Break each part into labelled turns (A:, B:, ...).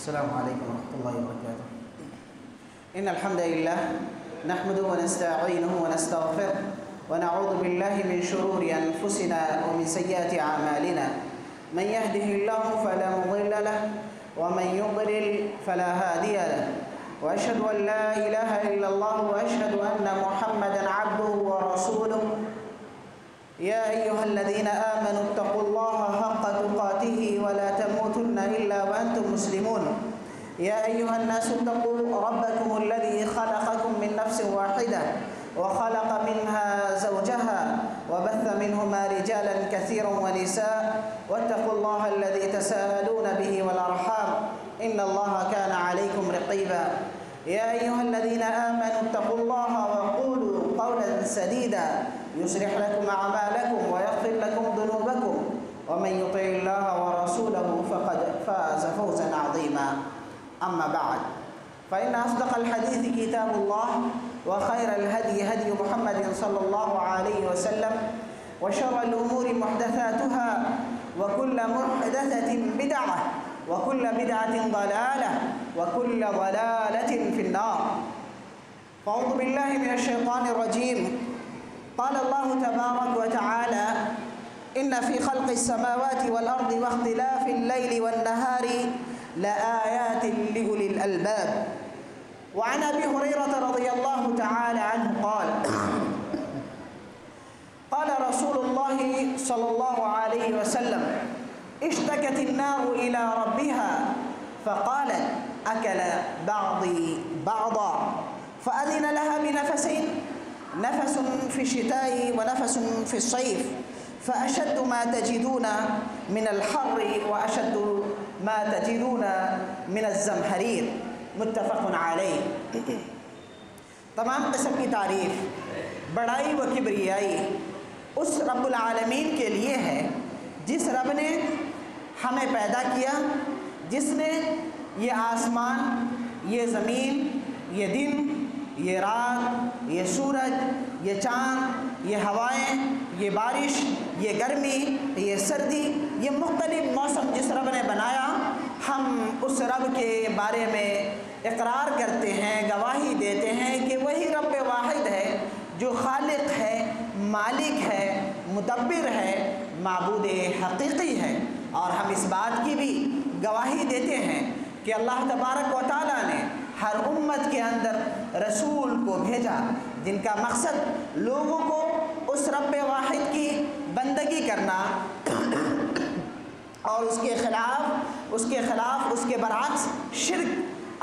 A: السلام عليكم ورحمة الله وبركاته. إن الحمد لله نحمده ونستعينه ونستغفره ونعوذ بالله من شرور أنفسنا ومن سيئات أعمالنا. من يهده الله فلا مضل له ومن يضلل فلا هادي له. وأشهد أن لا إله إلا الله وأشهد أن محمدا عبده ورسوله. يا أيها الذين آمنوا اتقوا الله حق تقاته ولا تموتن إلا وأنتم مسلمون. يا أيها الناس اتقوا ربكم الذي خلقكم من نفس واحدة وخلق منها زوجها وبث منهما رجالا كثيرا ونساء واتقوا الله الذي تساءلون به والأرحام إن الله كان عليكم رقيبا. يا أيها الذين آمنوا اتقوا الله وقولوا قولا سديدا يصلح لكم أعمالكم ويغفر لكم ذنوبكم ومن يطع الله ورسوله فقد فاز فوزا عظيما. أما بعد فإن أصدق الحديث كتاب الله وخير الهدي هدي محمد صلى الله عليه وسلم وشر الأمور محدثاتها وكل محدثة بدعة وكل بدعة ضلالة وكل ضلالة في النار. فأعوذ بالله من الشيطان الرجيم. قال الله تبارك وتعالى إن في خلق السماوات والأرض واختلاف الليل والنهار لآيات لأولي الألباب. وعن أبي هريرة رضي الله تعالى عنه قال قال رسول الله صلى الله عليه وسلم اشتكت النار إلى ربها فقالت أكل بعضي بعضا فأذن لها بنفسين نفس في الشتاء ونفس في الصيف فأشد ما تجدون من الحر وأشد ما تجدون من الزمهرير. متفق علیہ. تمام قسم کی تعریف بڑائی و کبریائی اس رب العالمین کے لیے ہے جس رب نے ہمیں پیدا کیا، جس نے یہ آسمان، یہ زمین، یہ دن، یہ رات، یہ سورج، یہ چاند، یہ ہوائیں، یہ بارش، یہ گرمی، یہ سردی، یہ مختلف موسم جس رب نے بنایا، ہم اس رب کے بارے میں اقرار کرتے ہیں، گواہی دیتے ہیں کہ وہی رب واحد ہے جو خالق ہے، مالک ہے، مدبر ہے، معبود حقیقی ہے. اور ہم اس بات کی بھی گواہی دیتے ہیں کہ اللہ تبارک و تعالیٰ نے ہر امت کے اندر رسول کو بھیجا جن کا مقصد لوگوں کو اس رب واحد کی بندگی کرنا اور اس کے برعکس شرک،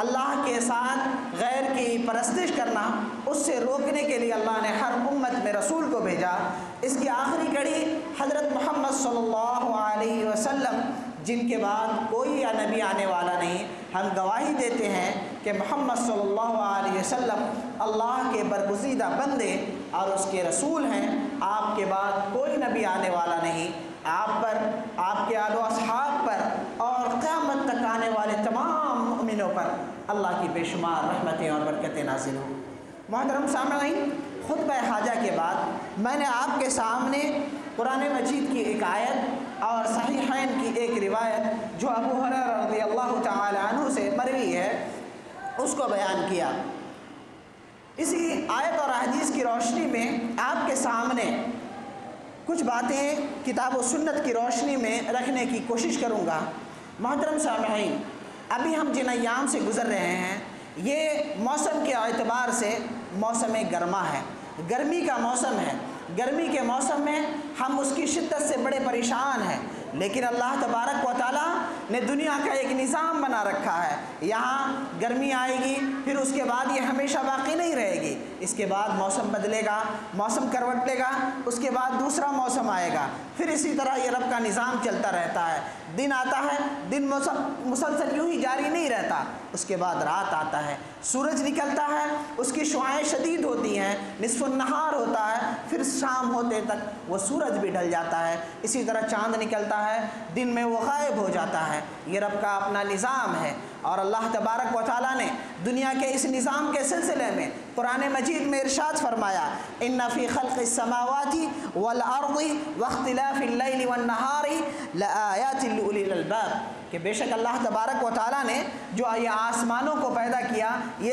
A: اللہ کے ساتھ غیر کی پرستش کرنا، اس سے روکنے کے لیے اللہ نے ہر امت میں رسول کو بھیجا. اس کی آخری کڑی حضرت محمد صلی اللہ علیہ وسلم جن کے بعد کوئی نبی آنے والا نہیں. ہم گواہی دیتے ہیں کہ محمد صلی اللہ علیہ وسلم اللہ کے برگزیدہ بندے اور اس کے رسول ہیں. آپ کے بعد کوئی نبی آنے والا نہیں. آپ پر، آپ کے آل و اصحاب پر اور قیامت تک آنے والے تمام مؤمنوں پر اللہ کی بے شمار رحمتیں اور برکتیں نازل ہوں. محترم سامعین، خطبہ حاجہ کے بعد میں نے آپ کے سامنے قرآن مجید کی ایک آیت اور صحیحین کی ایک روایت جو ابو ہریرہ رضی اللہ تعالی عنہ سے مروی ہے اس کو بیان کیا. اسی آیت اور حدیث کی روشنی میں آپ کے سامنے کچھ باتیں کتاب و سنت کی روشنی میں رکھنے کی کوشش کروں گا. محترم سامعین، ابھی ہم جن ایام سے گزر رہے ہیں یہ موسم کے اعتبار سے موسم گرما ہے، گرمی کا موسم ہے. گرمی کے موسم میں ہم اس کی شدت سے بڑے پریشان ہیں، لیکن اللہ تبارک و تعالیٰ نے دنیا کا ایک نظام بنا رکھا ہے. یہاں گرمی آئے گی، پھر اس کے بعد یہ ہمیشہ باقی نہیں رہے گی. اس کے بعد موسم بدلے گا، موسم کروٹ لے گا، اس کے بعد دوسرا موسم آئے گا. پھر اسی طرح یہ رب کا نظام چلتا رہتا ہے. دن آتا ہے، دن مسلسل یوں ہی جاری نہیں رہتا. اس کے بعد رات آتا ہے، سورج نکلتا ہے، اس کی شعاعیں شدید ہوتی ہیں، نصف النہار ہوتا ہے، پھر شام ہوتے تک وہ سورج بھی ڈھل جاتا ہے. اسی طرح چاند نکلتا ہے، دن میں وہ غائب ہو جاتا ہے. یہ رب کا اپنا نظام ہے. اور اللہ تبارک و تعالیٰ نے دنیا کے اس نظام کے سلسلے میں قرآن مجید میں ارشاد فرمایا، ان فی خلق السماوات والارض واختلاف اللیل والنہار لآیات لأولی الالباب. کہ بے شک اللہ تبارک و تعالیٰ نے جو یہ آسمانوں کو پیدا کیا، یہ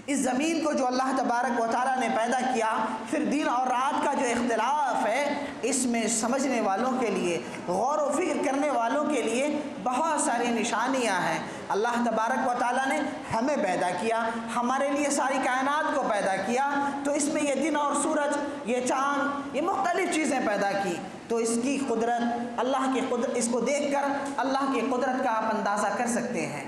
A: اس زمین کو جو اللہ تبارک و تعالیٰ نے پیدا کیا، پھر دن اور رات کا جو اختلاف ہے، اس میں سمجھنے والوں کے لیے، غور و فکر کرنے والوں کے لیے بہت ساری نشانیاں ہیں۔ اللہ تبارک و تعالیٰ نے ہمیں پیدا کیا، ہمارے لیے ساری کائنات کو پیدا کیا، تو اس میں یہ دن اور سورج، یہ چاند، یہ مختلف چیزیں پیدا کی، تو اس کی قدرت، اللہ کی قدرت، اس کو دیکھ کر اللہ کی قدرت کا آپ اندازہ کر سکتے ہیں۔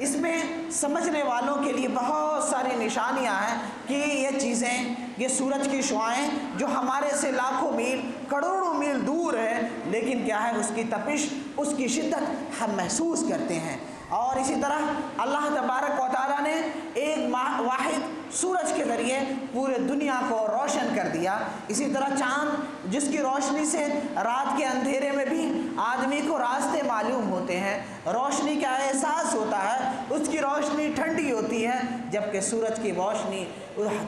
A: اس میں سمجھنے والوں کے لیے بہت ساری نشانیاں ہیں کہ یہ چیزیں، یہ سورج کی شعاعیں جو ہمارے سے لاکھوں میل، کروڑوں میل دور ہے، لیکن کیا ہے، اس کی تپش، اس کی شدت ہم محسوس کرتے ہیں۔ اور اسی طرح اللہ تبارک و تعالیٰ نے ایک واحد سورج کے ذریعے پورے دنیا کو روشن کر دیا۔ اسی طرح چاند، جس کی روشنی سے رات کے اندھیرے میں بھی آدمی کو راستے معلوم ہوتے ہیں، روشنی کا احساس ہوتا ہے، اس کی روشنی ٹھنڈی ہوتی ہے، جبکہ سورج کی روشنی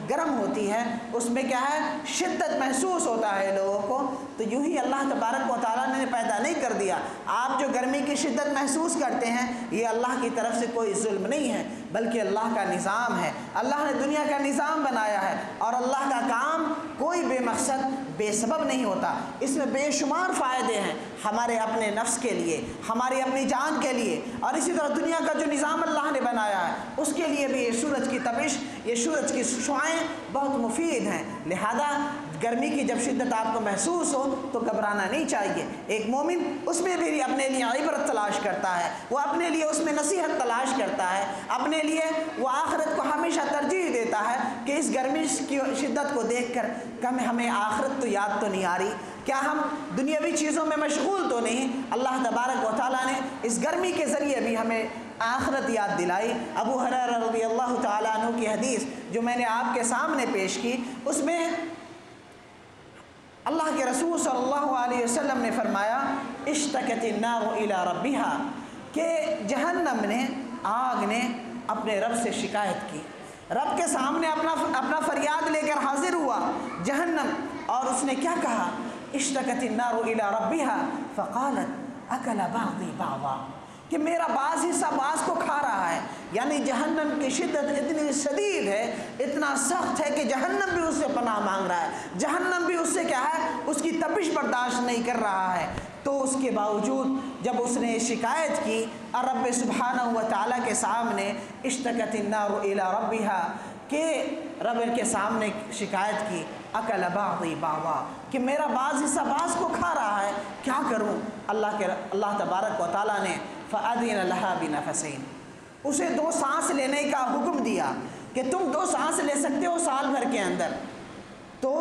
A: گرم ہوتی ہے، اس میں کیا ہے، شدت محسوس ہوتا ہے لوگوں کو۔ تو یوں ہی اللہ تبارک و تعالیٰ نے پیدا نہیں کر دیا۔ آپ جو گرمی کی شدت محسوس کرتے ہیں، یہ اللہ کی طرف سے کوئی ظلم نہیں ہے، بلکہ اللہ کا نظام ہے۔ اللہ نے دنیا کا نظام بنایا ہے، اور اللہ کا کام کوئی بے مقصد، بے سبب نہیں ہوتا۔ اس میں بے شمار فائدے ہیں ہمارے اپنے نفس کے لیے، ہماری اپنی جان کے لیے، اور اسی طرح دنیا کا جو نظام اللہ نے بنایا ہے اس کے لیے بھی یہ سورج کی تپش، یہ سورج کی شعاعیں بہت مفید ہیں۔ لہذا گرمی کی جب شدت آپ کو محسوس ہو تو گھبرانا نہیں چاہیے۔ ایک مومن اس میں بھی اپنے لیے عبرت تلاش کرتا ہے، وہ اپنے لیے اس میں نصیحت تلاش کرتا ہے، اپنے لیے وہ آخرت کو ہمیشہ ترجیح دیتا ہے کہ اس گرمی کی شدت کو دیکھ کر کم ہمیں آخرت تو یاد تو نہیں آ رہی، کیا ہم دنیاوی چیزوں میں مشغول تو نہیں؟ اللہ تبارک و تعالیٰ نے اس گرمی کے ذریعے بھی ہمیں آخرت یاد دلائی۔ ابو ہریرہ رضی اللہ تعالیٰ عنہ کی حدیث جو میں نے آپ کے سامنے پیش کی، اس میں اللہ کے رسول صلی اللہ علیہ وسلم نے فرمایا، اشتکت النار الی ربہا، کہ جہنم نے، آگ نے اپنے رب سے شکایت کی، رب کے سامنے اپنا فریاد لے کر حاضر ہوا جہنم، اور اس نے کیا کہا، اشتکت النار الی ربہا فقالت اکل بعضی بعضا، کہ میرا بعض حصہ بعض کو کھا رہا ہے۔ یعنی جہنم کی شدت اتنی شدید ہے، اتنا سخت ہے کہ جہنم بھی اس سے پناہ مانگ رہا ہے، جہنم بھی اس سے کیا ہے، اس کی تپش برداشت نہیں کر رہا ہے۔ تو اس کے باوجود جب اس نے شکایت کی اور رب سبحانہ و تعالیٰ کے سامنے، اشتکت النار الی ربہا، کہ رب کے سامنے شکایت کی، اکل بعضی بعضا، کہ میرا بعض حصہ بعض کو کھا رہا ہے، کیا کروں؟ اللہ تبارک و تعالیٰ نے فَأَذِنَ لَهَا بِنَفَسَيْنِ، اسے 2 سانس لینے کا حکم دیا کہ تم 2 سانس لے سکتے ہو سال بھر کے اندر۔ تو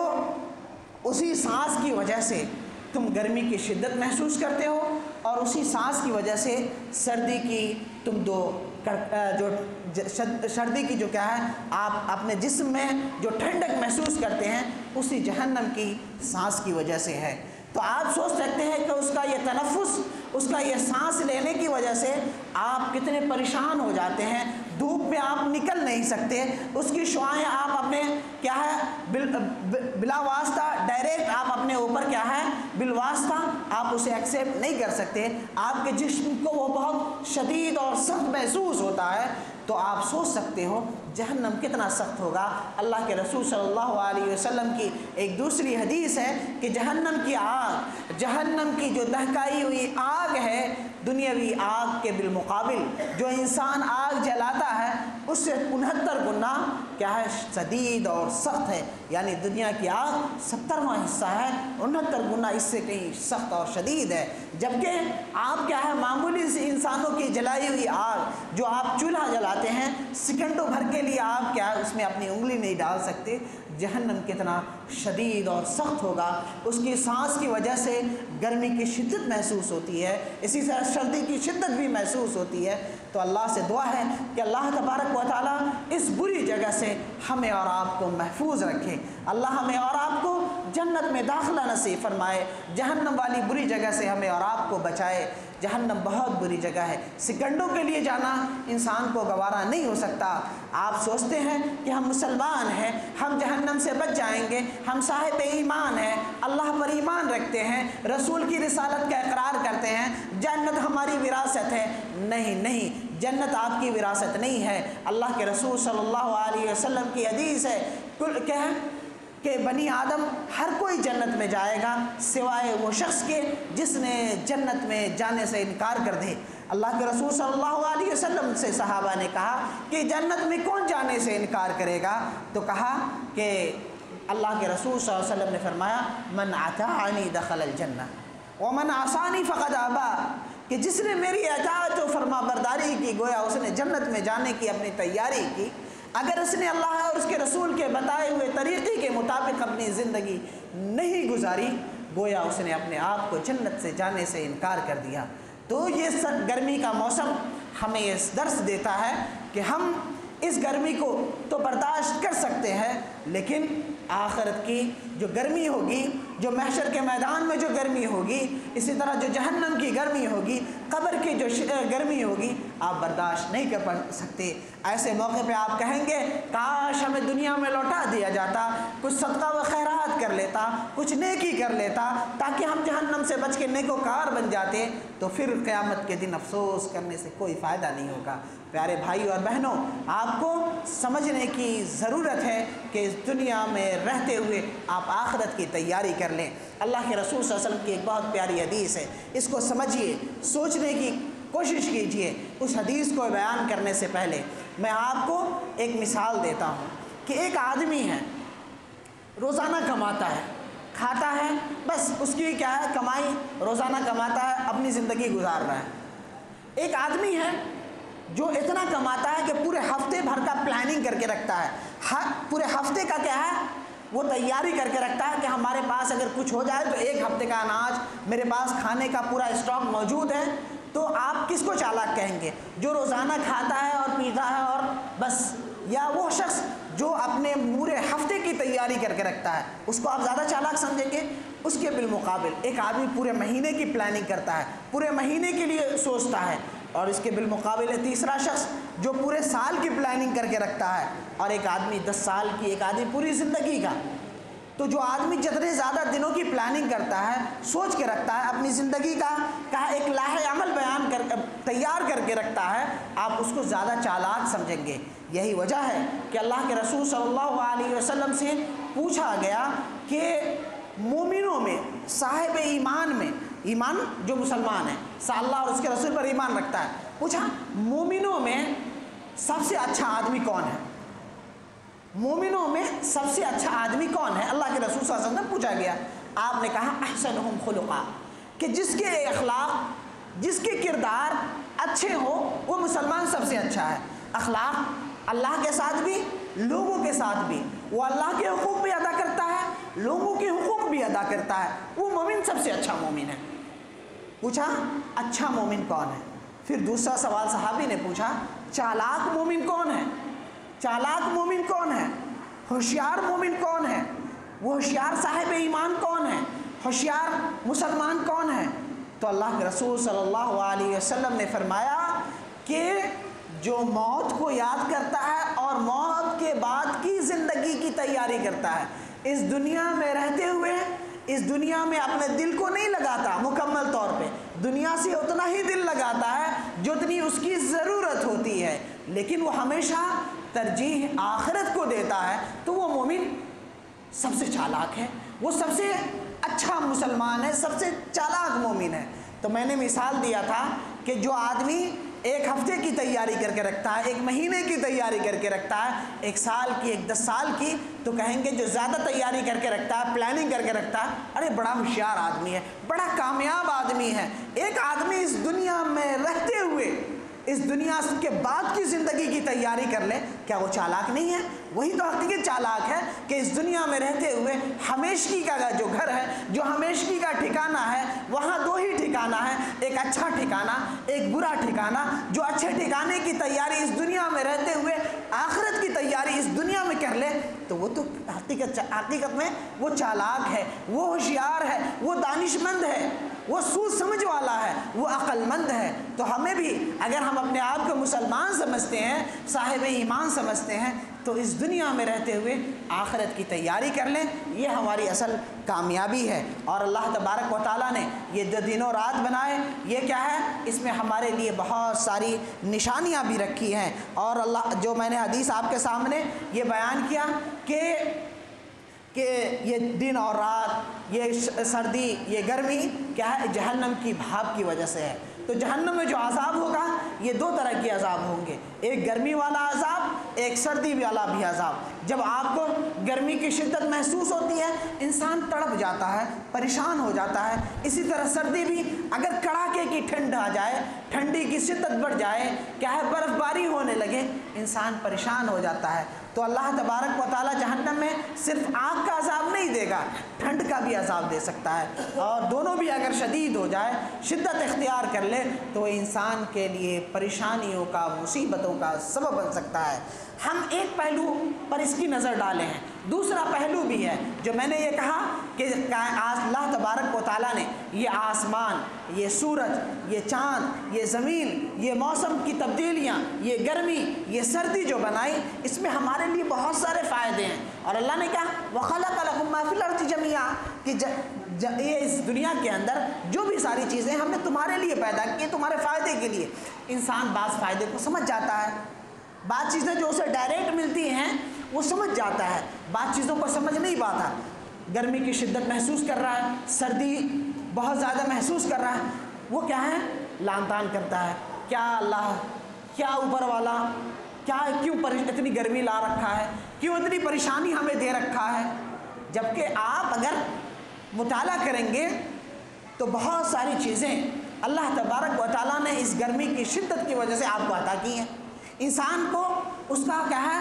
A: اسی سانس کی وجہ سے تم گرمی کی شدت محسوس کرتے ہو، اور اسی سانس کی وجہ سے سردی کی تم سردی کی جو کیا ہے، آپ اپنے جسم میں جو ٹھنڈک محسوس کرتے ہیں، اسی جہنم کی سانس کی وجہ سے ہے۔ تو آپ سوچ سکتے ہیں کہ اس کا یہ تنفس، اس کا یہ سانس لینے کی وجہ سے آپ کتنے پریشان ہو جاتے ہیں، دھوپ میں آپ نکل نہیں سکتے، اس کی شعاعیں آپ اپنے کیا ہے بلا واسطہ ڈائریکٹ آپ اپنے اوپر کیا ہے بالواسطہ آپ اسے ایکسیپٹ نہیں کر سکتے، آپ کے جسم کو وہ بہت شدید اور سخت محسوس ہوتا ہے۔ تو آپ سوچ سکتے ہو جہنم کتنا سخت ہوگا۔ اللہ کے رسول صلی اللہ علیہ وسلم کی ایک دوسری حدیث ہے کہ جہنم کی آگ، جہنم کی جو دہکائی ہوئی آگ ہے، دنیاوی آگ کے بالمقابل جو انسان آگ جلاتا ہے اس سے 69 گنا کیا ہے شدید اور سخت ہے، یعنی دنیا کی آگ 70واں حصہ ہے، 69 گنا اس سے کہیں سخت اور شدید ہے۔ جبکہ آپ کیا ہے معمولی سی انسانوں کی جلائی ہوئی آگ جو آپ چولہا جلاتے ہیں، سیکنڈوں بھر کے لیے آپ کیا ہے اس میں اپنی انگلی نہیں ڈال سکتے، جہنم کتنا شدید اور سخت ہوگا۔ اس کی سانس کی وجہ سے گرمی کی شدت محسوس ہوتی ہے، اسی طرح سردی کی شدت بھی محسوس ہوتی ہے۔ تو اللہ سے دعا ہے کہ اللہ تبارک و تعالیٰ اس بری جگہ سے ہمیں اور آپ کو محفوظ رکھے، اللہ ہمیں اور آپ کو جنت میں داخلہ نصیب فرمائے، جہنم والی بری جگہ سے ہمیں اور آپ کو بچائے۔ جہنم بہت بری جگہ ہے، سیکنڈوں کے لیے جانا انسان کو گوارا نہیں ہو سکتا۔ آپ سوچتے ہیں کہ ہم مسلمان ہیں، ہم جہنم سے بچ جائیں گے، ہم صاحب ایمان ہیں، اللہ پر ایمان رکھتے ہیں، رسول کی رسالت کا اقرار کرتے ہیں، جنت ہماری وراثت ہے۔ نہیں نہیں، جنت آپ کی وراثت نہیں ہے۔ اللہ کے رسول صلی اللہ علیہ وسلم کی حدیث ہے کہ بنی آدم ہر کوئی جنت میں جائے گا سوائے وہ شخص کے جس نے جنت میں جانے سے انکار کر دے۔ اللہ کے رسول صلی اللہ علیہ وسلم سے صحابہ نے کہا کہ جنت میں کون جانے سے انکار کرے گا؟ تو کہا کہ اللہ کے رسول صلی اللہ علیہ وسلم نے فرمایا من اطاعنی دخل الجنہ ومن عصانی فقد ابا، کہ جس نے میری اطاعت و فرما برداری کی گویا اس نے جنت میں جانے کی اپنی تیاری کی۔ اگر اس نے اللہ اور اس کے رسول کے بتائے ہوئے طریقے کے مطابق اپنی زندگی نہیں گزاری گویا اس نے اپنے آپ کو جنت سے جانے سے انکار کر دیا۔ تو یہ گرمی کا موسم ہمیں اس درس دیتا ہے کہ ہم اس گرمی کو تو برداشت کر سکتے ہیں، لیکن آخرت کی جو گرمی ہوگی، جو محشر کے میدان میں جو گرمی ہوگی، اسی طرح جو جہنم کی گرمی ہوگی، قبر کی جو گرمی ہوگی، آپ برداشت نہیں کر سکتے۔ ایسے موقع پہ آپ کہیں گے کاش ہمیں دنیا میں لوٹا دیا جاتا، کچھ صدقہ و خیرات کر لیتا، کچھ نیکی کر لیتا تاکہ ہم جہنم سے بچ کے نیکوکار بن جاتے۔ تو پھر قیامت کے دن افسوس کرنے سے کوئی فائدہ نہیں ہوگا۔ پیارے بھائی اور بہنوں، آپ کو سمجھنے کی ضرورت ہے کہ اس دنیا میں رہتے ہوئے آپ آخرت کی تیاری کر لیں۔ اللہ کے رسول صلی اللہ علیہ وسلم کی ایک بہت پیاری حدیث ہے، اس کو سمجھیے، سوچنے کی کوشش کیجئے۔ اس حدیث کو بیان کرنے سے پہلے میں آپ کو ایک مثال دیتا ہوں کہ ایک آدمی ہے، روزانہ کماتا ہے، کھاتا ہے، بس اس کی کیا ہے کمائی، روزانہ کماتا ہے، اپنی زندگی گزار رہا ہے۔ ایک آدمی ہے جو اتنا کماتا ہے کہ پورے ہفتے بھر کا پلاننگ کر کے رکھتا ہے، پورے ہفتے کا کیا ہے وہ تیاری کر کے رکھتا ہے کہ ہمارے پاس اگر کچھ ہو جائے تو ایک ہفتے کا اناج میرے پاس کھانے کا پورا اسٹاک موجود ہے۔ تو آپ کس کو چالاک کہیں گے؟ جو روزانہ کھاتا ہے اور پیتا ہے اور بس، یا وہ شخص جو اپنے پورے ہفتے کی تیاری کر کے رکھتا ہے، اس کو آپ زیادہ چالاک سمجھیں گے؟ اس کے بالمقابل ایک آدمی پورے مہینے کی پلاننگ کرتا ہے، پورے مہینے کے لیے سوچتا ہے، اور اس کے بالمقابل ہے تیسرا شخص جو پورے سال کی پلاننگ کر کے رکھتا ہے، اور ایک آدمی 10 سال کی، ایک آدمی پوری زندگی کا۔ تو جو آدمی جتنے زیادہ دنوں کی پلاننگ کرتا ہے، سوچ کے رکھتا ہے، اپنی زندگی کا ایک لائحہ عمل تیار کر کے رکھتا ہے، آپ اس کو زیادہ چالاک سمجھیں گے۔ یہی وجہ ہے کہ اللہ کے رسول صلی اللہ علیہ وسلم سے پوچھا گیا کہ مومنوں میں، صاحب ایمان میں، ایمان جو مسلمان ہے، اللہ اور اس کے رسول پر ایمان رکھتا ہے، پوچھا مومنوں میں سب سے اچھا آدمی کون ہے؟ مومنوں میں سب سے اچھا آدمی کون ہے؟ اللہ کے رسول صلی اللہ علیہ وسلم پوچھا گیا۔ آپ نے کہا احسنہم خلقا، کہ جس کے اخلاق، جس کے کردار اچھے ہوں وہ مسلمان سب سے اچھا ہے۔ اخلاق اللہ کے ساتھ بھی، لوگوں کے ساتھ بھی، وہ اللہ کے حقوق بھی ادا کرتا ہے، لوگوں کے حقوق بھی ادا کرتا ہے، وہ مومن سب سے اچھا مومن ہے۔ پوچھا اچھا مومن کون ہے؟ پھر دوسرا سوال صحابی نے پوچھا چالاک مومن کون ہے؟ چالاک مومن کون ہے؟ ہوشیار مومن کون ہے؟ وہ ہوشیار صاحب ایمان کون ہے؟ ہوشیار مسلمان کون ہے؟ تو اللہ کے رسول صلی اللہ علیہ وسلم نے فرمایا کہ جو موت کو یاد کرتا ہے اور موت کے بعد کی زندگی کی تیاری کرتا ہے، اس دنیا میں رہتے ہوئے اس دنیا میں اپنے دل کو نہیں لگاتا مکمل طور پہ، دنیا سے اتنا ہی دل لگاتا ہے جتنی اس کی ضرورت ہوتی ہے، لیکن وہ ہمیشہ ترجیح آخرت کو دیتا ہے، تو وہ مومن سب سے چالاک ہے، وہ سب سے اچھا مسلمان ہے، سب سے چالاک مومن ہے۔ تو میں نے مثال دیا تھا کہ جو آدمی ایک ہفتے کی تیاری کر کے رکھتا ہے، ایک مہینے کی تیاری کر کے رکھتا ہے، ایک سال کی، ایک 10 سال کی، تو کہیں گے جو زیادہ تیاری کر کے رکھتا ہے، پلاننگ کر کے رکھتا ہے، ارے بڑا ہوشیار آدمی ہے، بڑا کامیاب آدمی ہے۔ ایک آدمی اس دنیا میں رہتے ہوئے اس دنیا کے بعد کی زندگی کی تیاری کر لے، کیا وہ چالاک نہیں ہے؟ وہی تو حقیقی چالاک ہے کہ اس دنیا میں رہتے ہوئے ہمیشگی کا جو گھر ہے، جو ہمیشگی کا ٹھکانہ ہے، وہاں دو ہی ٹھکانہ ہے، ایک اچھا ٹھکانہ، ایک برا ٹھکانہ۔ جو اچھے ٹھکانے کی تیاری اس دنیا میں رہتے ہوئے آخرت کی تیاری اس دنیا میں کر لے، تو وہ تو حقیقت میں وہ چالاک ہے، وہ ہوشیار ہے، وہ دانش دانش مند ہے، وہ سوچ سمجھ والا ہے، وہ عقل مند ہے۔ تو ہمیں بھی اگر ہم اپنے آپ کو مسلمان سمجھتے ہیں، صاحب ایمان سمجھتے ہیں، تو اس دنیا میں رہتے ہوئے آخرت کی تیاری کر لیں، یہ ہماری اصل کامیابی ہے۔ اور اللہ تبارک و تعالیٰ نے یہ جو دن و رات بنائے، یہ کیا ہے؟ اس میں ہمارے لیے بہت ساری نشانیاں بھی رکھی ہیں۔ اور اللہ جو میں نے حدیث آپ کے سامنے یہ بیان کیا کہ یہ دن اور رات، یہ سردی، یہ گرمی کیا ہے؟ جہنم کی بھاپ کی وجہ سے ہے۔ تو جہنم میں جو عذاب ہوگا، یہ دو طرح کے عذاب ہوں گے، ایک گرمی والا عذاب، ایک سردی والا بھی عذاب۔ جب آپ کو گرمی کی شدت محسوس ہوتی ہے، انسان تڑپ جاتا ہے، پریشان ہو جاتا ہے۔ اسی طرح سردی بھی، اگر کڑاکے کی ٹھنڈ آ جائے، ٹھنڈی کی شدت بڑھ جائے، کیا ہے، برف باری ہونے لگے، انسان پریشان ہو جاتا ہے۔ تو اللہ تبارک و تعالیٰ جہنم میں صرف آگ کا عذاب نہیں دے گا، ٹھنڈ کا بھی عذاب دے سکتا ہے، اور دونوں بھی اگر شدید ہو جائے، شدت اختیار کر لے، تو انسان کے لیے پریشانیوں کا، مصیبتوں کا سبب بن سکتا ہے۔ ہم ایک پہلو پر اس کی نظر ڈالے ہیں، دوسرا پہلو بھی ہے جو میں نے یہ کہا کہ اللہ تبارک و تعالیٰ نے یہ آسمان، یہ سورج، یہ چاند، یہ زمین، یہ موسم کی تبدیلیاں، یہ گرمی، یہ سردی جو بنائی، اس میں ہمارے لیے بہت سارے فائدے ہیں۔ اور اللہ نے کہا وَخَلَقَ لَكُم مَّا فِي الْأَرْضِ جَمِيعًا، کہ یہ اس دنیا کے اندر جو بھی ساری چیزیں ہم نے تمہارے لیے پیدا کی، تمہارے فائدے کے لیے۔ انسان بعض فائدے کو سمجھ جاتا ہے، بعض چیزیں جو اسے ڈائریکٹ ملتی ہیں وہ سمجھ جاتا ہے، بعض چیزوں کو سمجھ نہیں پاتا۔ گرمی کی شدت محسوس کر رہا ہے، سردی بہت زیادہ محسوس کر رہا ہے، وہ کیا ہے؟ لان تان کرتا ہے، کیا اللہ، کیا اوپر والا، کیا کیوں اتنی گرمی لا رکھا ہے، کیوں اتنی پریشانی ہمیں دے رکھا ہے۔ جبکہ آپ اگر مطالعہ کریں گے تو بہت ساری چیزیں اللہ تبارک و تعالیٰ نے اس گرمی کی شدت کی وجہ سے آپ کو عطا کی ہیں۔ انسان کو اس کا کیا ہے؟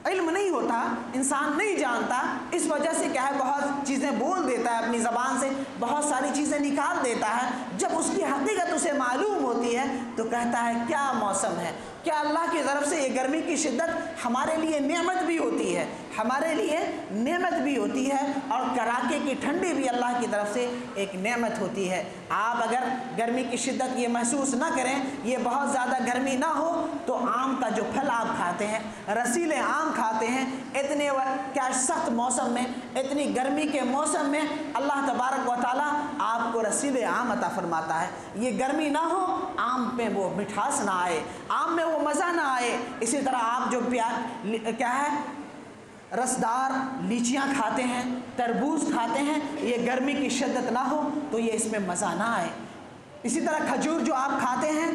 A: علم نہیں ہوتا، انسان نہیں جانتا، اس وجہ سے کیا ہے؟ بہت چیزیں بول دیتا ہے، اپنی زبان سے بہت ساری چیزیں نکال دیتا ہے۔ جب اس کی حقیقت اسے معلوم ہوتی ہے تو کہتا ہے کیا موسم ہے، کیا اللہ کی طرف سے یہ گرمی کی شدت ہمارے لیے نعمت بھی ہوتی ہے، ہمارے لیے نعمت بھی ہوتی ہے، اور کڑاکے کی ٹھنڈی بھی اللہ کی طرف سے ایک نعمت ہوتی ہے۔ آپ اگر گرمی کی شدت یہ محسوس نہ کریں، یہ بہت زیادہ گرمی نہ ہو، تو آم کا جو پھل آپ کھاتے ہیں، رسیلے آم کھاتے ہیں، اتنے کیا سخت موسم میں، اتنی گرمی کے موسم میں اللہ تبارک و تعالیٰ آپ کو رسیلے آم عطا فرماتا ہے۔ یہ گرمی نہ ہو، آم پہ وہ مٹھاس نہ آئے، آم میں وہ مزہ نہ آئے۔ اسی طرح آپ جو کیا ہے رسدار لیچیاں کھاتے ہیں، تربوز کھاتے ہیں، یہ گرمی کی شدت نہ ہو تو یہ اس میں مزہ نہ آئے۔ اسی طرح کھجور جو آپ کھاتے ہیں،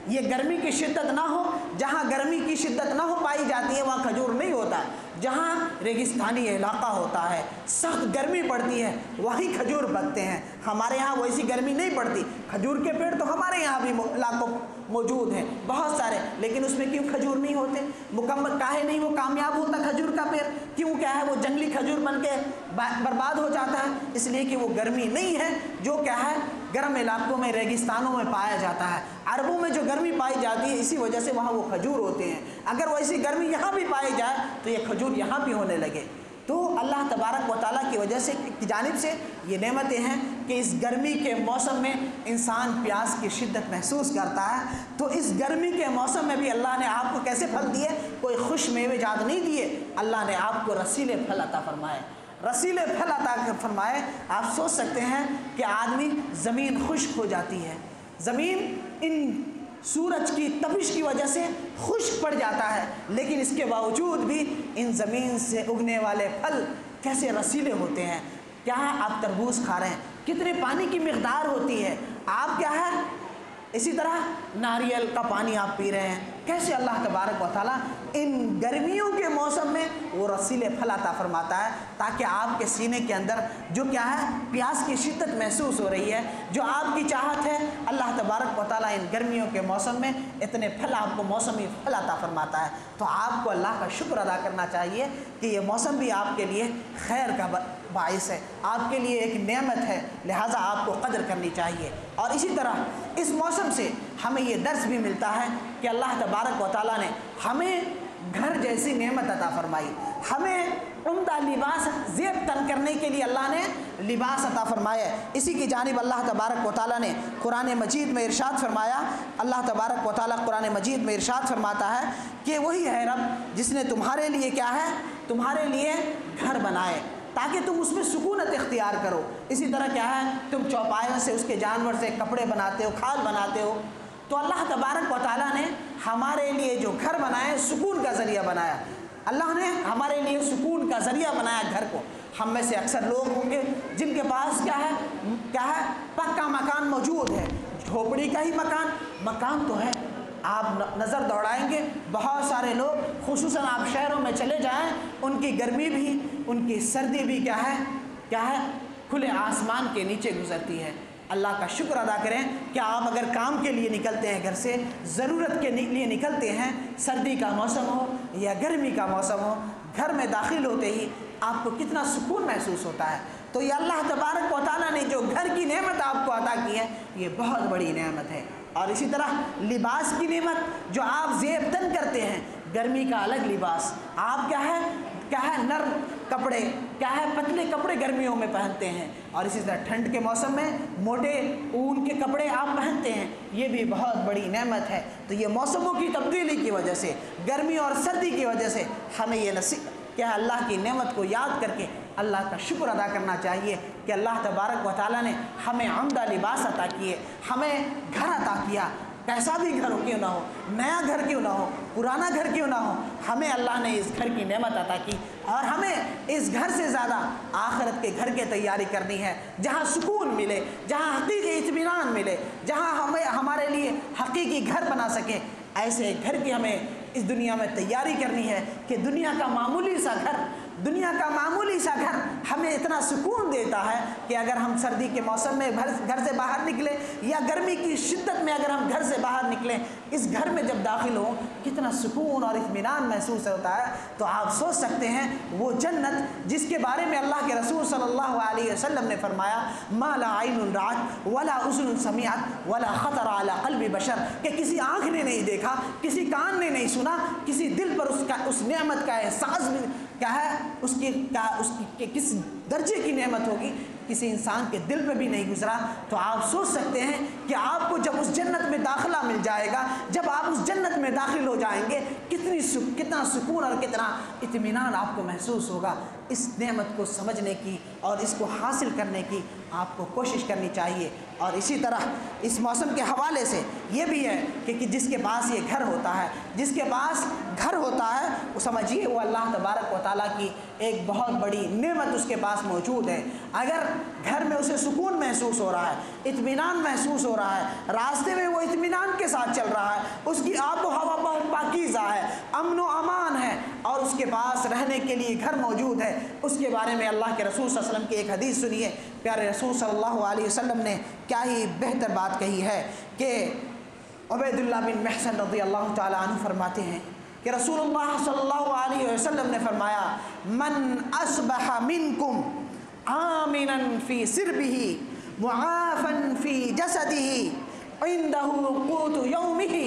A: یہ گرمی کی شدت نہ ہو، جہاں گرمی کی شدت نہ ہو پائی جاتی ہے وہاں کھجور نہیں ہوتا، جہاں ریگستانی علاقہ ہوتا ہے، سخت گرمی پڑتی ہے، وہیں کھجور پکتے ہیں۔ ہمارے یہاں ویسی گرمی نہیں پڑتی، کھجور کے پیڑ تو ہمارے یہاں بھی علاقوں موجود ہیں بہت سارے، لیکن اس میں کیوں کھجور نہیں ہوتے؟ مکمل کاہے نہیں وہ کامیاب ہوتا کھجور کا پیڑ؟ کیوں کیا ہے وہ جنگلی کھجور بن کے برباد ہو جاتا ہے؟ اس لیے کہ وہ گرمی نہیں ہے جو کیا ہے گرم علاقوں میں، ریگستانوں میں پایا جاتا ہے۔ عربوں میں جو گرمی پائی جاتی ہے اسی وجہ سے وہاں وہ کھجور ہوتے ہیں۔ اگر ویسی گرمی یہاں بھی پائی جائے تو یہ کھجور یہاں بھی ہونے لگے۔ تو اللہ تبارک و تعالیٰ کی وجہ سے کی جانب سے یہ نعمتیں ہیں کہ اس گرمی کے موسم میں انسان پیاس کی شدت محسوس کرتا ہے، تو اس گرمی کے موسم میں بھی اللہ نے آپ کو کیسے پھل دیے؟ کوئی خوش میوے جات نہیں دیے، اللہ نے آپ کو رسیلے پھل عطا فرمائے، رسیلے پھل عطا فرمائے۔ آپ سوچ سکتے ہیں کہ آدمی زمین خشک ہو جاتی ہے، زمین ان سورج کی تپش کی وجہ سے خشک پڑ جاتا ہے، لیکن اس کے باوجود بھی ان زمین سے اگنے والے پھل کیسے رسیلے ہوتے ہیں۔ کیا ہے آپ تربوز کھا رہے ہیں، کتنے پانی کی مقدار ہوتی ہے، آپ کیا ہے اسی طرح ناریل کا پانی آپ پی رہے ہیں، کیسے اللہ تبارک و تعالیٰ ان گرمیوں کے موسم میں وہ رسیلے پھل عطا فرماتا ہے، تاکہ آپ کے سینے کے اندر جو کیا ہے پیاس کی شدت محسوس ہو رہی ہے، جو آپ کی چاہت ہے، اللہ تبارک و تعالیٰ ان گرمیوں کے موسم میں اتنے پھل آپ کو موسمی پھل عطا فرماتا ہے۔ تو آپ کو اللہ کا شکر ادا کرنا چاہیے کہ یہ موسم بھی آپ کے لیے خیر کا باعث ہے، آپ کے لیے ایک نعمت ہے، لہٰذا آپ کو قدر کرنی چاہیے۔ اور اسی طرح اس موسم سے ہمیں یہ درس بھی ملتا ہے کہ اللہ تبارک و تعالیٰ نے ہمیں گھر جیسی نعمت عطا فرمائی، ہمیں عمدہ لباس زیب تن کرنے کے لیے اللہ نے لباس عطا فرمایا ہے۔ اسی کی جانب اللہ تبارک و تعالیٰ نے قرآن مجید میں ارشاد فرمایا، اللہ تبارک و تعالیٰ قرآن مجید میں ارشاد فرماتا ہے کہ وہی ہے رب جس نے تمہارے لیے کیا ہے، تمہارے لیے گھر بنائے تاکہ تم اس میں سکونت اختیار کرو۔ اسی طرح کیا ہے، تم چوپایوں سے، اس کے جانور سے کپڑے بناتے ہو، کھال بناتے ہو، تو اللہ تبارک و تعالیٰ نے ہمارے لیے جو گھر بنائے سکون کا ذریعہ بنایا۔ اللہ نے ہمارے لیے سکون کا ذریعہ بنایا گھر کو۔ ہم میں سے اکثر لوگ ہوں گے جن کے پاس کیا ہے پکا مکان موجود ہے، جھوپڑی کا ہی مکان تو ہے۔ آپ نظر دوڑائیں گے بہت سارے لوگ، خصوصاً آپ شہروں میں چلے جائیں، ان کی گرمی بھی، ان کی سردی بھی کیا ہے کھلے آسمان کے نیچے گزرتی ہے۔ اللہ کا شکر ادا کریں کہ آپ اگر کام کے لیے نکلتے ہیں گھر سے، ضرورت کے لیے نکلتے ہیں، سردی کا موسم ہو یا گرمی کا موسم ہو، گھر میں داخل ہوتے ہی آپ کو کتنا سکون محسوس ہوتا ہے۔ تو یہ اللہ تبارک و تعالیٰ نے جو گھر کی نعمت آپ کو عطا کی ہے، یہ بہت بڑی نعمت ہے۔ اور اسی طرح لباس کی نعمت جو آپ زیب تن کرتے ہیں، گرمی کا الگ لباس، آپ کیا ہے نرم کپڑے، کیا ہے پتلے کپڑے گرمیوں میں پہنتے ہیں، اور اسی طرح ٹھنڈ کے موسم میں موٹے اون کے کپڑے آپ پہنتے ہیں، یہ بھی بہت بڑی نعمت ہے۔ تو یہ موسموں کی تبدیلی کی وجہ سے، گرمی اور سردی کی وجہ سے ہمیں یہ نصیب کیا ہے، اللہ کی نعمت کو یاد کر کے اللہ کا شکر ادا کرنا چاہیے کہ اللہ تبارک و تعالیٰ نے ہمیں عمدہ لباس عطا کیے، ہمیں گھر عطا کیا۔ کیسا بھی گھر ہو کیوں نہ ہو، نیا گھر کیوں نہ ہو، پرانا گھر کیوں نہ ہو، ہمیں اللہ نے اس گھر کی نعمت عطا کی، اور ہمیں اس گھر سے زیادہ آخرت کے گھر کی تیاری کرنی ہے، جہاں سکون ملے، جہاں حقیقی اطمینان ملے، جہاں ہمیں ہمارے لیے حقیقی گھر بنا سکیں۔ ایسے گھر کی ہمیں اس دنیا میں تیاری کرنی ہے کہ دنیا کا معمولی سا گھر ہمیں اتنا سکون دیتا ہے کہ اگر ہم سردی کے موسم میں گھر سے باہر نکلیں، یا گرمی کی شدت میں اگر ہم گھر سے باہر نکلیں، اس گھر میں جب داخل ہوں کتنا سکون اور اطمینان محسوس ہوتا ہے۔ تو آپ سوچ سکتے ہیں وہ جنت جس کے بارے میں اللہ کے رسول صلی اللہ علیہ وسلم نے فرمایا، ما لا عین رأت ولا اذن سمعت ولا خطر علی قلب بشر، کہ کسی آنکھ نے نہیں دیکھا، کسی کان نے نہیں سنا، کسی دل پر اس نعمت کا احساس بھی اس کی کس درجے کی نعمت ہوگی، کسی انسان کے دل پہ بھی نہیں گزرا۔ تو آپ سوچ سکتے ہیں کہ آپ کو جب اس جنت میں داخلہ مل جائے گا، جب آپ اس جنت میں داخل ہو جائیں گے، کتنا سکون اور کتنا اطمینان آپ کو محسوس ہوگا۔ اس نعمت کو سمجھنے کی اور اس کو حاصل کرنے کی آپ کو کوشش کرنی چاہیے۔ اور اسی طرح اس موسم کے حوالے سے یہ بھی ہے کہ جس کے پاس یہ گھر ہوتا ہے، جس کے پاس گھر ہوتا ہے، وہ سمجھیے وہ اللہ تبارک و تعالیٰ کی ایک بہت بڑی نعمت اس کے پاس موجود ہے۔ اگر گھر میں اسے سکون محسوس ہو رہا ہے، اطمینان محسوس ہو رہا ہے، راستے میں وہ اطمینان کے ساتھ چل رہا ہے، اس کی آب و ہوا بہت پاکیزہ ہے، امن و امان ہے، اور اس کے پاس رہنے کے لیے گھر موجود ہے، اس کے بارے میں اللہ کے رسول صلی اللہ علیہ وسلم کی ایک حدیث سنیے۔ پیارے رسول صلی اللہ علیہ وسلم نے کیا ہی بہتر بات کہی ہے کہ عبید اللہ بن محسن رضی اللہ تعالی عنہ فرماتے ہیں کہ رسول اللہ صلی اللہ علیہ وسلم نے فرمایا، من اصبح منکم آمنا فی سربہ معافا فی جسدہ عنده قوت یومہ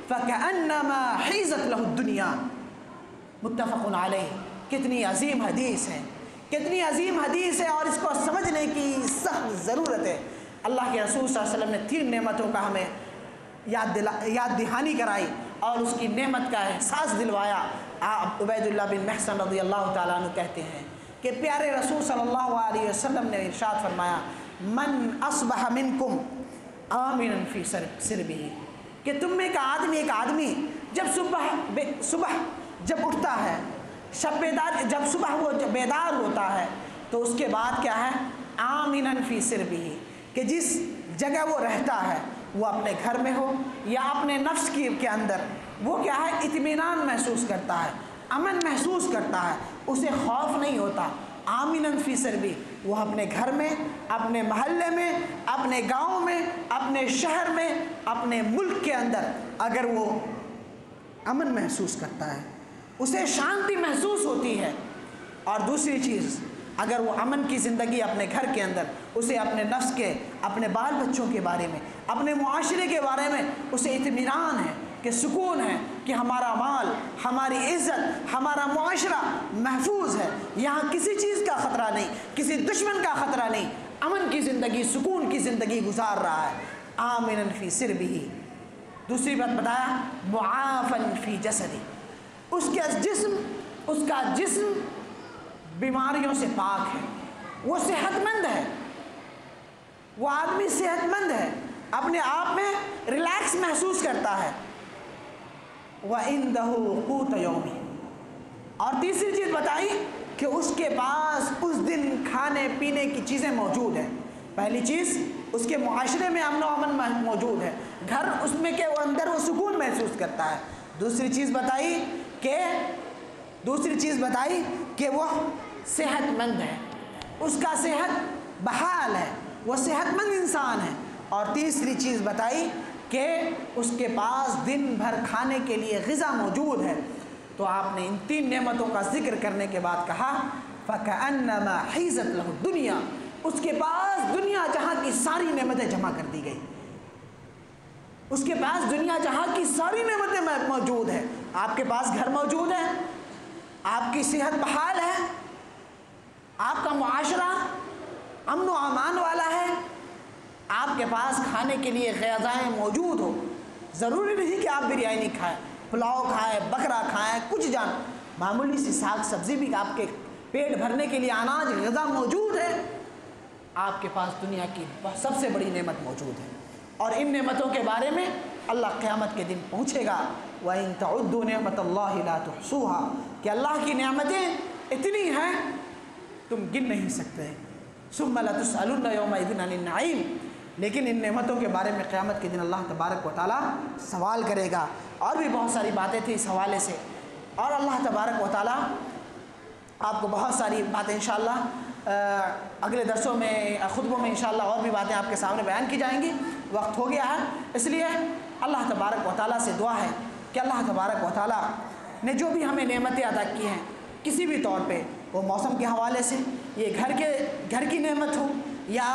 A: فکأنما حیزت لہ الدنیا، متفق علیہ۔ کتنی عظیم حدیث ہے، کتنی عظیم حدیث ہے، اور اس کو سمجھنے کی سخت ضرورت ہے۔ اللہ کے رسول صلی اللہ علیہ وسلم نے 3 نعمتوں کا ہمیں یاد دہانی کرائی اور اس کی نعمت کا احساس دلوایا۔ آپ عبید اللہ بن محسن رضی اللہ تعالیٰ عنہ کہتے ہیں کہ پیارے رسول صلی اللہ علیہ وسلم نے ارشاد فرمایا، من اصبح منکم آمنا فی سربہ، کہ تم میں ایک آدمی جب صبح جب اٹھتا ہے، جب صبح وہ بیدار ہوتا ہے، تو اس کے بعد کیا ہے، آمنا فی سربہ، کہ جس جگہ وہ رہتا ہے، وہ اپنے گھر میں ہو یا اپنے نفس کے اندر، وہ کیا ہے، اطمینان محسوس کرتا ہے، امن محسوس کرتا ہے، اسے خوف نہیں ہوتا۔ آمنا فی سربہ، وہ اپنے گھر میں، اپنے محلے میں، اپنے گاؤں میں، اپنے شہر میں، اپنے ملک کے اندر اگر وہ امن محسوس کرتا ہے، اسے شانتی محسوس ہوتی ہے۔ اور دوسری چیز، اگر وہ امن کی زندگی اپنے گھر کے اندر، اسے اپنے نفس کے، اپنے بال بچوں کے بارے میں، اپنے معاشرے کے بارے میں اسے اطمینان ہے، کہ سکون ہے، کہ ہمارا مال، ہماری عزت، ہمارا معاشرہ محفوظ ہے، یہاں کسی چیز کا خطرہ نہیں، کسی دشمن کا خطرہ نہیں، امن کی زندگی، سکون کی زندگی گزار رہا ہے۔ آمناً فی سربہ، دوسری بات بتایا معافن فی جسدی، اس کا جسم بیماریوں سے پاک ہے، وہ صحت مند ہے، وہ آدمی صحت مند ہے، اپنے آپ میں ریلیکس محسوس کرتا ہے۔ وَعِندَهُ قُوتُ يَوْمِهِ، اور تیسری چیز بتائی کہ اس کے پاس اس دن کھانے پینے کی چیزیں موجود ہیں۔ پہلی چیز اس کے معاشرے میں امن و امن موجود ہے، گھر اس میں کے اندر وہ سکون محسوس کرتا ہے۔ دوسری چیز بتائی کہ وہ صحت مند ہے، اس کا صحت بحال ہے، وہ صحت مند انسان ہے۔ اور تیسری چیز بتائی کہ اس کے پاس دن بھر کھانے کے لیے غذا موجود ہے۔ تو آپ نے ان تین نعمتوں کا ذکر کرنے کے بعد کہا فَكَأَنَّمَا حِيزَتْ لَهُ الدُّنْيَا، اس کے پاس دنیا جہاں کی ساری نعمتیں جمع کر دی گئی، اس کے پاس دنیا جہاں کی ساری نعمتیں موجود ہیں۔ آپ کے پاس گھر موجود ہے، آپ کی صحت بحال ہے، آپ کا معاشرہ امن و امان والا ہے، آپ کے پاس کھانے کے لیے غذائیں موجود ہو، ضروری نہیں کہ آپ بریانی کھائیں، پلاؤ کھائیں، بکرا کھائیں، کچھ معمولی سی ساگ سبزی بھی آپ کے پیٹ بھرنے کے لیے اناج غذا موجود ہے۔ آپ کے پاس دنیا کی سب سے بڑی نعمت موجود ہے، اور ان نعمتوں کے بارے میں اللہ قیامت کے دن پوچھے گا وَإِن تَعُدُّوا نِعْمَةَ اللَّهِ لَا تُحْصُوهَا، کہ اللہ کی نعمتیں اتنی ہیں تم گن نہیں سکتے۔ ثُمَّ لَتُسْأَلُنَّ يَوْمَئِذٍ عَنِ النَّعِيمِ، لیکن ان نعمتوں کے بارے میں قیامت کے دن اللہ تبارک و تعالیٰ سوال کرے گا۔ اور بھی بہت ساری باتیں تھیں اس حوالے سے، اور اللہ تبارک و تعالیٰ آپ کو بہت ساری باتیں انشاءاللہ اگلے درسوں میں، خطبوں میں انشاءاللہ اور بھی باتیں آپ کے سامنے بیان کی جائیں گی۔ وقت ہو گیا ہے، اس لیے اللہ تبارک و تعالیٰ سے دعا ہے کہ اللہ تبارک و تعالیٰ نے جو بھی ہمیں نعمتیں عطا کی ہیں کسی بھی طور پہ، وہ موسم کے حوالے سے، یہ گھر کی نعمت ہو یا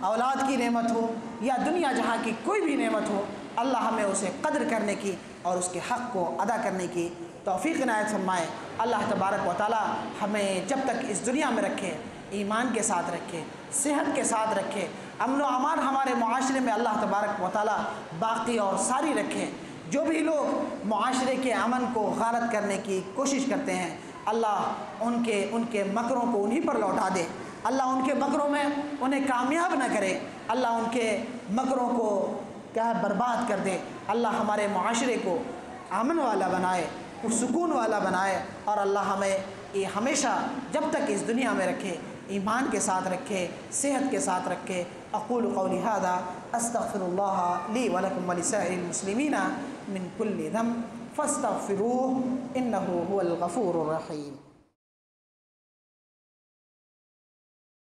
A: اولاد کی نعمت ہو یا دنیا جہاں کی کوئی بھی نعمت ہو، اللہ ہمیں اسے قدر کرنے کی اور اس کے حق کو ادا کرنے کی توفیق عنایت فرمائے۔ اللہ تبارک و تعالیٰ ہمیں جب تک اس دنیا میں رکھے ایمان کے ساتھ رکھے، صحت کے ساتھ رکھے، امن و امان ہمارے معاشرے میں اللہ تبارک و تعالیٰ باقی اور ساری رکھے۔ جو بھی لوگ معاشرے کے امن کو غارت کرنے کی کوشش کرتے ہیں، اللہ ان کے مکروں کو انہی پر لوٹا دے، اللہ ان کے مکروں میں انہیں کامیاب نہ کرے، اللہ ان کے مکروں کو برباد کر دے۔ اللہ ہمارے معاشرے کو امن والا بنائے، سکون والا بنائے، اور اللہ ہمیں یہ ہمیشہ جب تک اس دنیا میں رکھے ایمان کے ساتھ رکھے، صحت کے ساتھ رکھے۔ اقول قولی ھذا استغفر اللہ لی ولکم ولسائر المسلمین من کل ذنب فاستغفروہ انہ هو الغفور الرحیم۔